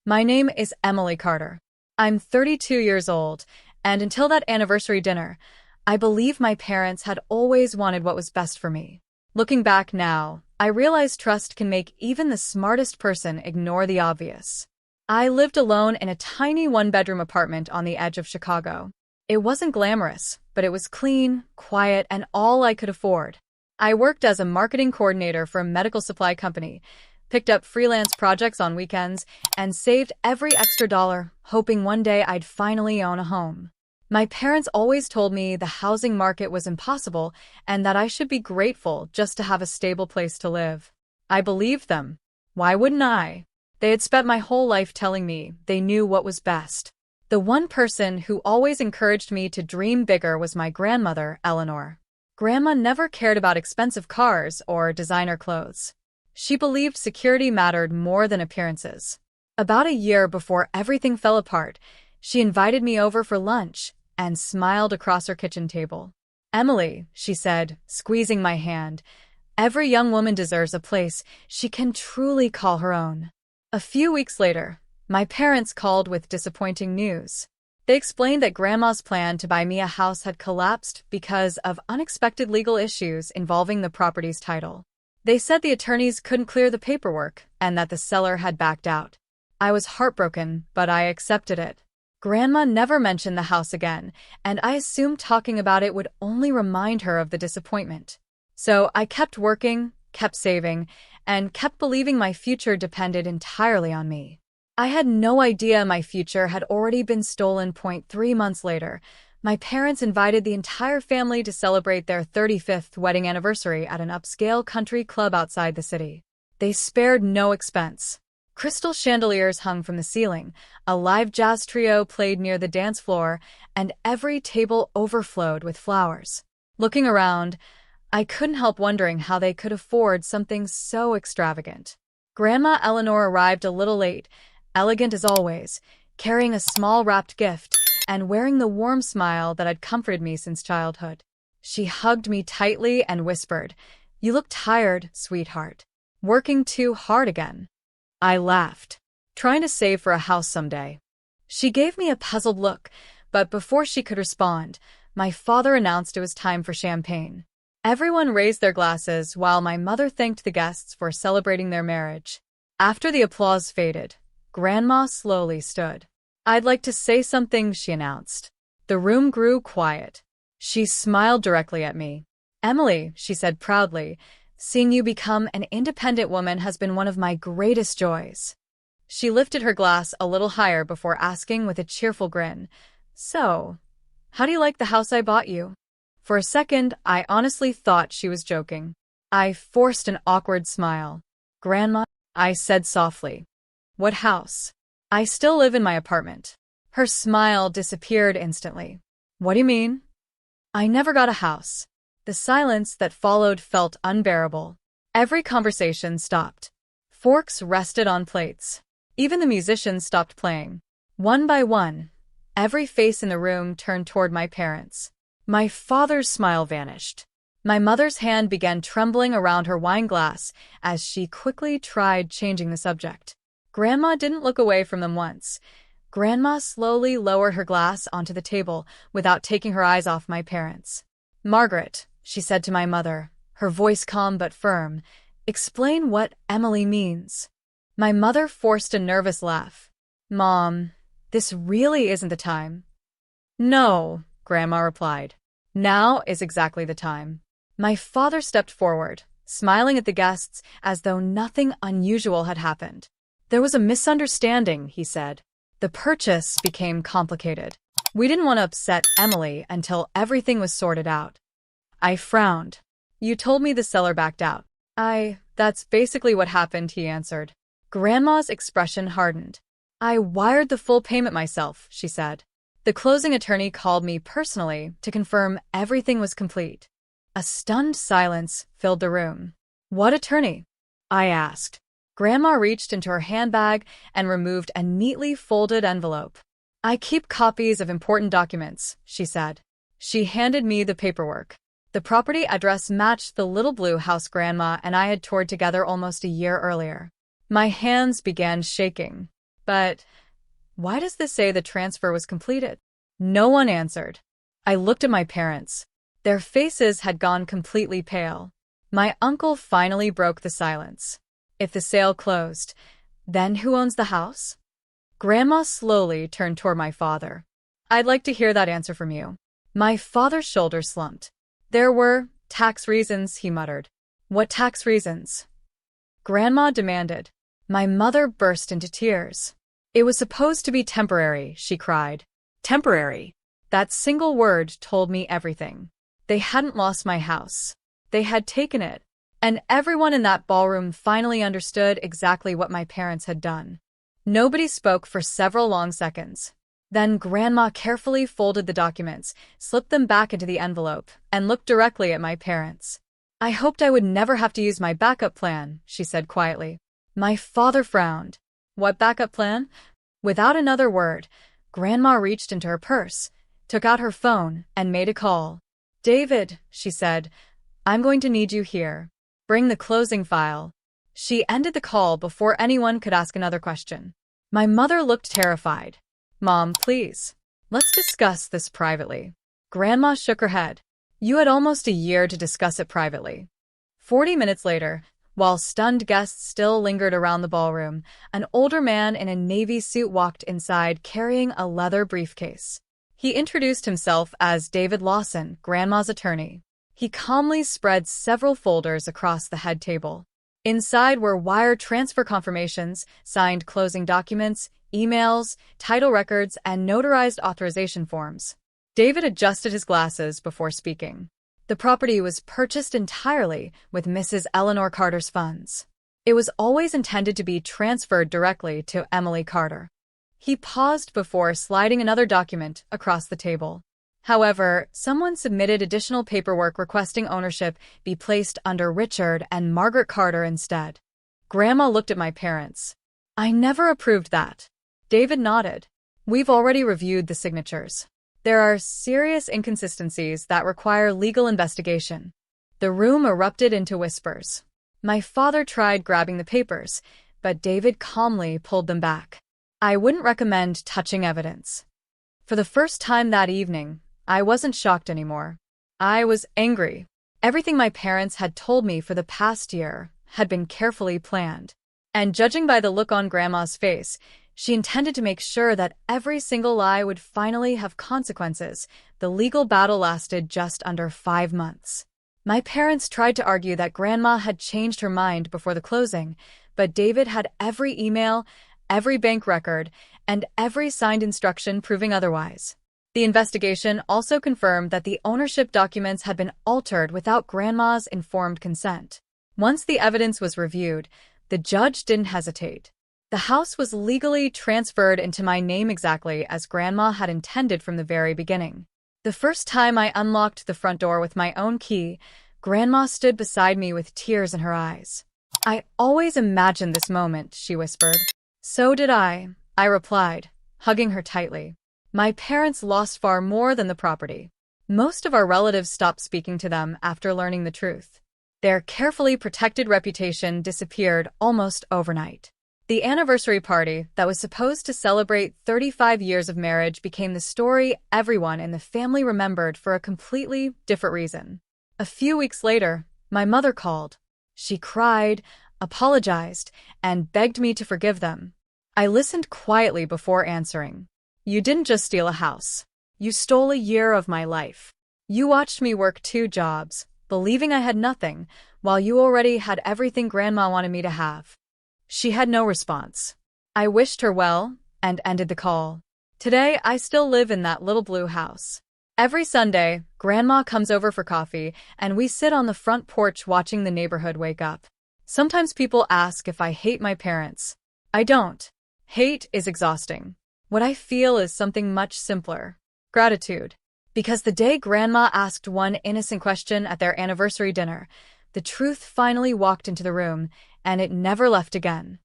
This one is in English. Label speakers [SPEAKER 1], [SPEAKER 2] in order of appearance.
[SPEAKER 1] My name is Emily Carter. I'm 32 years old, and until that anniversary dinner, I believe my parents had always wanted what was best for me. Looking back now, I realize trust can make even the smartest person ignore the obvious. I lived alone in a tiny one-bedroom apartment on the edge of Chicago. It wasn't glamorous, but it was clean, quiet, and all I could afford. I worked as a marketing coordinator for a medical supply company, picked up freelance projects on weekends, and saved every extra dollar, hoping one day I'd finally own a home. My parents always told me the housing market was impossible and that I should be grateful just to have a stable place to live. I believed them. Why wouldn't I? They had spent my whole life telling me they knew what was best. The one person who always encouraged me to dream bigger was my grandmother, Eleanor. Grandma never cared about expensive cars or designer clothes. She believed security mattered more than appearances. About a year before everything fell apart, she invited me over for lunch and smiled across her kitchen table. "Emily," she said, squeezing my hand, "every young woman deserves a place she can truly call her own." A few weeks later, my parents called with disappointing news. They explained that Grandma's plan to buy me a house had collapsed because of unexpected legal issues involving the property's title. They said the attorneys couldn't clear the paperwork and that the seller had backed out. I was heartbroken, but I accepted it. Grandma never mentioned the house again, and I assumed talking about it would only remind her of the disappointment. So I kept working, kept saving, and kept believing my future depended entirely on me. I had no idea my future had already been stolen. 3 months later, my parents invited the entire family to celebrate their 35th wedding anniversary at an upscale country club outside the city. They spared no expense. Crystal chandeliers hung from the ceiling, a live jazz trio played near the dance floor, and every table overflowed with flowers. Looking around, I couldn't help wondering how they could afford something so extravagant. Grandma Eleanor arrived a little late, elegant as always, carrying a small wrapped gift and wearing the warm smile that had comforted me since childhood. She hugged me tightly and whispered, "You look tired, sweetheart. Working too hard again?" I laughed. "Trying to save for a house someday." She gave me a puzzled look, but before she could respond, my father announced it was time for champagne. Everyone raised their glasses while my mother thanked the guests for celebrating their marriage. After the applause faded, Grandma slowly stood. "I'd like to say something," she announced. The room grew quiet. She smiled directly at me. "Emily," she said proudly, "seeing you become an independent woman has been one of my greatest joys." She lifted her glass a little higher before asking with a cheerful grin, "So, how do you like the house I bought you?" For a second, I honestly thought she was joking. I forced an awkward smile. "Grandma," I said softly. "What house?" "I still live in my apartment." Her smile disappeared instantly. "What do you mean?" "I never got a house." The silence that followed felt unbearable. Every conversation stopped. Forks rested on plates. Even the musicians stopped playing. One by one, every face in the room turned toward my parents. My father's smile vanished. My mother's hand began trembling around her wine glass as she quickly tried changing the subject. Grandma didn't look away from them once. Grandma slowly lowered her glass onto the table without taking her eyes off my parents. "Margaret," she said to my mother, her voice calm but firm, "explain what Emily means." My mother forced a nervous laugh. "Mom, this really isn't the time." "No," Grandma replied. "Now is exactly the time." My father stepped forward, smiling at the guests as though nothing unusual had happened. "There was a misunderstanding," he said. "The purchase became complicated. We didn't want to upset Emily until everything was sorted out." I frowned. "You told me the seller backed out." That's basically what happened," he answered. Grandma's expression hardened. "I wired the full payment myself," she said. "The closing attorney called me personally to confirm everything was complete." A stunned silence filled the room. "What attorney?" I asked. Grandma reached into her handbag and removed a neatly folded envelope. "I keep copies of important documents," she said. She handed me the paperwork. The property address matched the little blue house Grandma and I had toured together almost a year earlier. My hands began shaking. But why does this say the transfer was completed? No one answered. I looked at my parents. Their faces had gone completely pale. My uncle finally broke the silence. If the sale closed, then who owns the house? Grandma slowly turned toward my father. I'd like to hear that answer from you. My father's shoulders slumped. There were tax reasons, he muttered. What tax reasons? Grandma demanded. My mother burst into tears. It was supposed to be temporary, she cried. Temporary. That single word told me everything. They hadn't lost my house. They had taken it. And everyone in that ballroom finally understood exactly what my parents had done. Nobody spoke for several long seconds. Then Grandma carefully folded the documents, slipped them back into the envelope, and looked directly at my parents. I hoped I would never have to use my backup plan, she said quietly. My father frowned. What backup plan? Without another word, Grandma reached into her purse, took out her phone, and made a call. David, she said, I'm going to need you here. Bring the closing file. She ended the call before anyone could ask another question. My mother looked terrified. Mom, please. Let's discuss this privately. Grandma shook her head. You had almost a year to discuss it privately. 40 minutes later, while stunned guests still lingered around the ballroom, an older man in a navy suit walked inside carrying a leather briefcase. He introduced himself as David Lawson, Grandma's attorney. He calmly spread several folders across the head table. Inside were wire transfer confirmations, signed closing documents, emails, title records, and notarized authorization forms. David adjusted his glasses before speaking. The property was purchased entirely with Mrs. Eleanor Carter's funds. It was always intended to be transferred directly to Emily Carter. He paused before sliding another document across the table. However, someone submitted additional paperwork requesting ownership be placed under Richard and Margaret Carter instead. Grandma looked at my parents. I never approved that. David nodded. We've already reviewed the signatures. There are serious inconsistencies that require legal investigation. The room erupted into whispers. My father tried grabbing the papers, but David calmly pulled them back. I wouldn't recommend touching evidence. For the first time that evening, I wasn't shocked anymore. I was angry. Everything my parents had told me for the past year had been carefully planned. And judging by the look on Grandma's face, she intended to make sure that every single lie would finally have consequences. The legal battle lasted just under 5 months. My parents tried to argue that Grandma had changed her mind before the closing, but David had every email, every bank record, and every signed instruction proving otherwise. The investigation also confirmed that the ownership documents had been altered without Grandma's informed consent. Once the evidence was reviewed, the judge didn't hesitate. The house was legally transferred into my name exactly as Grandma had intended from the very beginning. The first time I unlocked the front door with my own key, Grandma stood beside me with tears in her eyes. I always imagined this moment, she whispered. So did I replied, hugging her tightly. My parents lost far more than the property. Most of our relatives stopped speaking to them after learning the truth. Their carefully protected reputation disappeared almost overnight. The anniversary party that was supposed to celebrate 35 years of marriage became the story everyone in the family remembered for a completely different reason. A few weeks later, my mother called. She cried, apologized, and begged me to forgive them. I listened quietly before answering. You didn't just steal a house. You stole a year of my life. You watched me work 2 jobs, believing I had nothing, while you already had everything Grandma wanted me to have. She had no response. I wished her well and ended the call. Today, I still live in that little blue house. Every Sunday, Grandma comes over for coffee, and we sit on the front porch watching the neighborhood wake up. Sometimes people ask if I hate my parents. I don't. Hate is exhausting. What I feel is something much simpler. Gratitude. Because the day Grandma asked one innocent question at their anniversary dinner, the truth finally walked into the room, and it never left again.